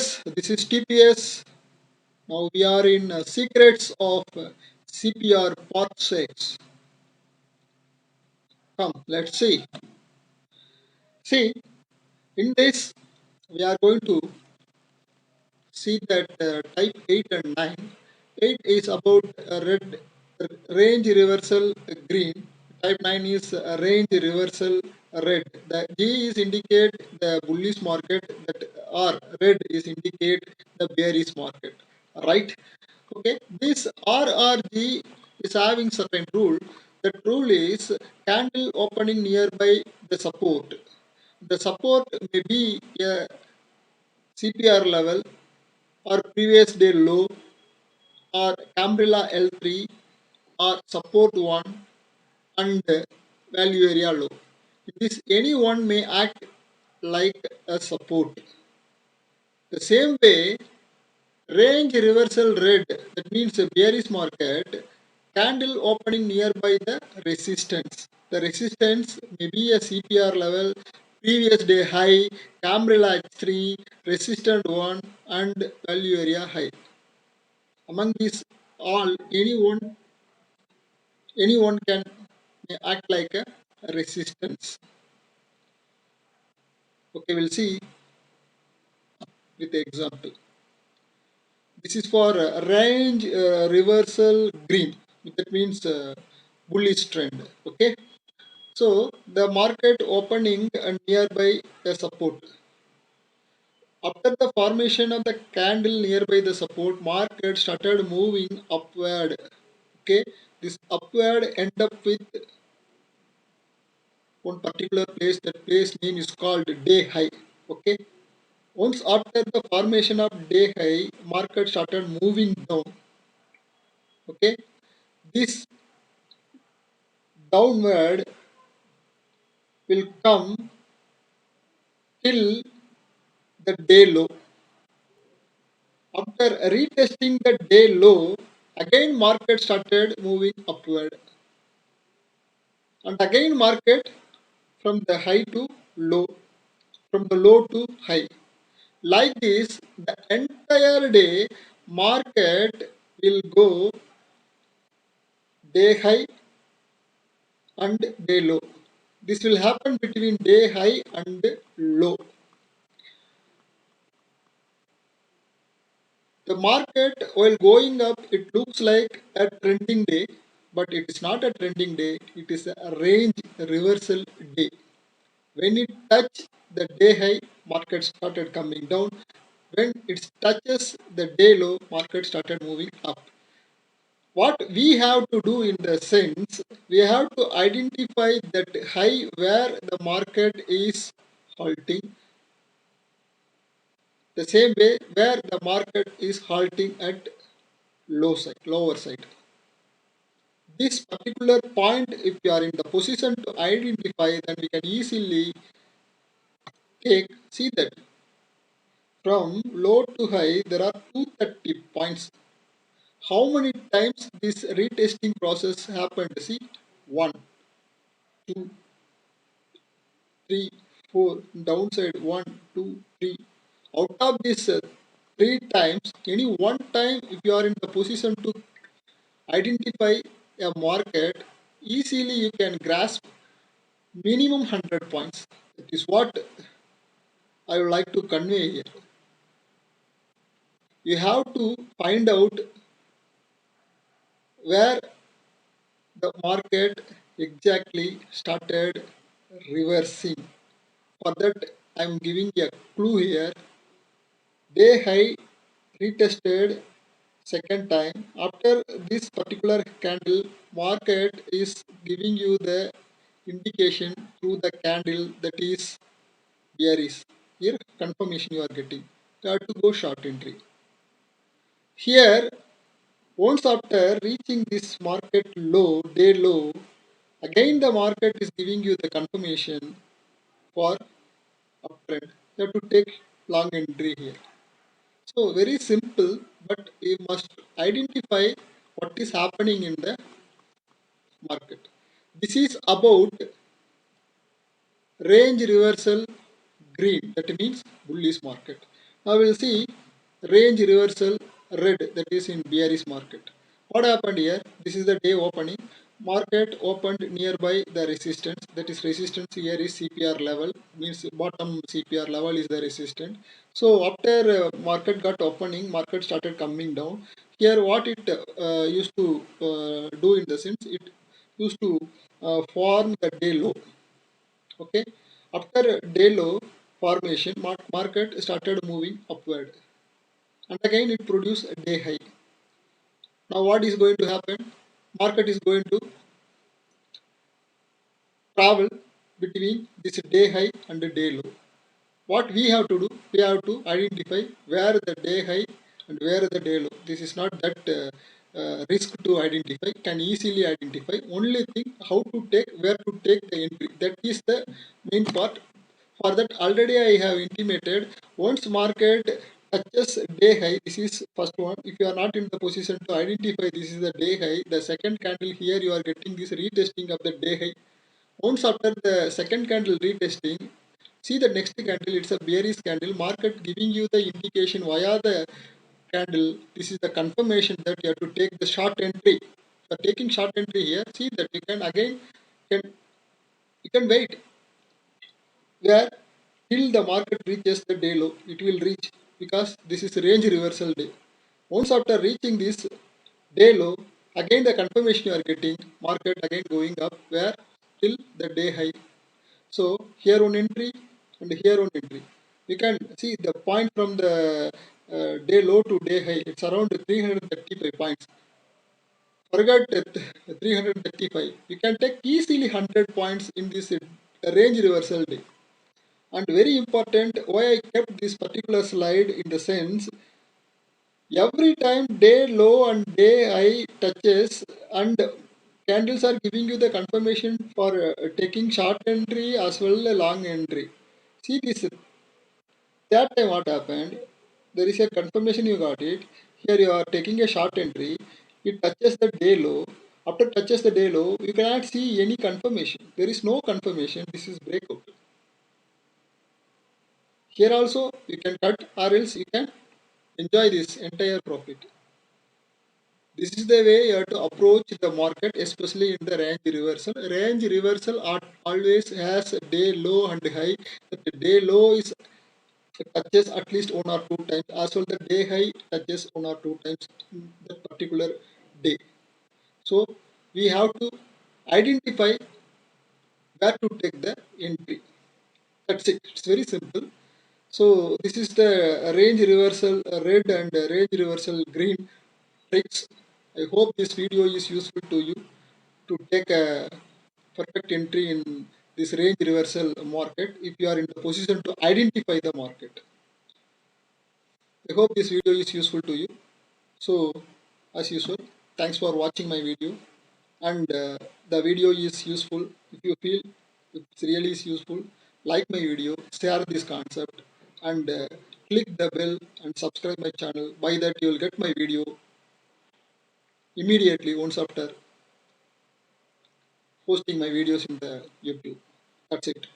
viewers, this is TPS. Now we are in Secrets of CPR Part 6. Come, let's see. See, in this, we are going to see that type 8 and 9. 8 is about red range reversal green. Type 9 is range reversal red. The G is indicate the bullish market, that R red is indicate the bearish market. Right? Okay, this RRG is having certain rule. That rule is candle opening nearby the support. The support may be a CPR level or previous day low or Cambrilla L3 or support 1 and value area low. This any one may act like a support. The same way, range reversal red, that means a bearish market, candle opening nearby the resistance. The resistance may be a CPR level, previous day high, Cambrilla H3, resistant 1 and value area high. Among these all, anyone can act like a resistance. Okay, we'll see with the example. This is for range reversal green. That means bullish trend. Okay. So the market opening nearby the support. After the formation of the candle nearby the support, market started moving upward. Okay. This upward end up with one particular place. That place name is called day high. Okay. Once after the formation of day high, market started moving down. Okay. This downward will come till the day low. After retesting the day low, again market started moving upward, and again market from the high to low, from the low to high. Like this, the entire day market will go day high and day low. This will happen between day high and low. The market, while going up, it looks like a trending day, but it is not a trending day. It is a range reversal day. When it touched the day high, market started coming down. When it touches the day low, market started moving up. What we have to do in the sense, we have to identify that high where the market is halting, the same way where the market is halting at lower side. This particular point, if you are in the position to identify, then we can easily see that from low to high there are 230 points. How many times this retesting process happened? See, 1, 2, 3, 4, downside 1, 2, 3. Out of this 3 times, any one time if you are in the position to identify a market, easily you can grasp minimum 100 points. That is what I would like to convey here. You have to find out where the market exactly started reversing. For that, I am giving a clue here. Day high retested second time. After this particular candle, market is giving you the indication through the candle that is bearish. Here, confirmation you are getting. You have to go short entry. Here, once after reaching this market low, day low, again the market is giving you the confirmation for uptrend. You have to take long entry here. So very simple, but you must identify what is happening in the market. This is about range reversal green. That means bullish market. Now we'll see range reversal red, that is in bearish market. What happened here? This is the day opening. Market opened nearby the resistance. That is resistance here is CPR level, means bottom CPR level is the resistance. So after market got opening, market started coming down. Here what it used to do in the sense, it used to form the day low. Okay, after day low formation, market started moving upward, and again it produced a day high. Now what is going to happen? Market is going to travel between this day high and the day low. What we have to do, we have to identify where the day high and where the day low. This is not that risk to identify, can easily identify. Only thing, how to take, where to take the entry, that is the main part. For that already I have intimated, once market touches day high, this is first one. If you are not in the position to identify this is the day high, the second candle here you are getting this retesting of the day high. Once after the second candle retesting, see the next candle, it's a bearish candle. Market giving you the indication via the candle. This is the confirmation that you have to take the short entry. For taking short entry here, see that you can again can you can wait where till the market reaches the day low. It will reach because this is range reversal day. Once after reaching this day low, again the confirmation you are getting, market again going up where till the day high. So here one entry and here one entry. You can see the point from the day low to day high. It's around 335 points. Forget 335. You can take easily 100 points in this range reversal day. And very important, why I kept this particular slide in the sense, every time day low and day high touches and candles are giving you the confirmation for taking short entry as well as long entry. See this, that time what happened, there is a confirmation you got it. Here you are taking a short entry, it touches the day low. After touches the day low, you cannot see any confirmation. There is no confirmation, this is breakout. Here also you can cut or else you can enjoy this entire profit. This is the way you have to approach the market, especially in the range reversal. Range reversal always has a day low and high. The day low is touches at least one or two times, as well the day high touches one or two times in that particular day. So we have to identify where to take the entry. That's it. It's very simple. So this is the range reversal red and range reversal green tricks. I hope this video is useful to you to take a perfect entry in this range reversal market if you are in the position to identify the market. I hope this video is useful to you. So as usual, thanks for watching my video, and the video is useful. If you feel it really is useful, like my video, share this concept, and click the bell and subscribe my channel. By that you will get my video immediately once after posting my videos in the YouTube. That's it.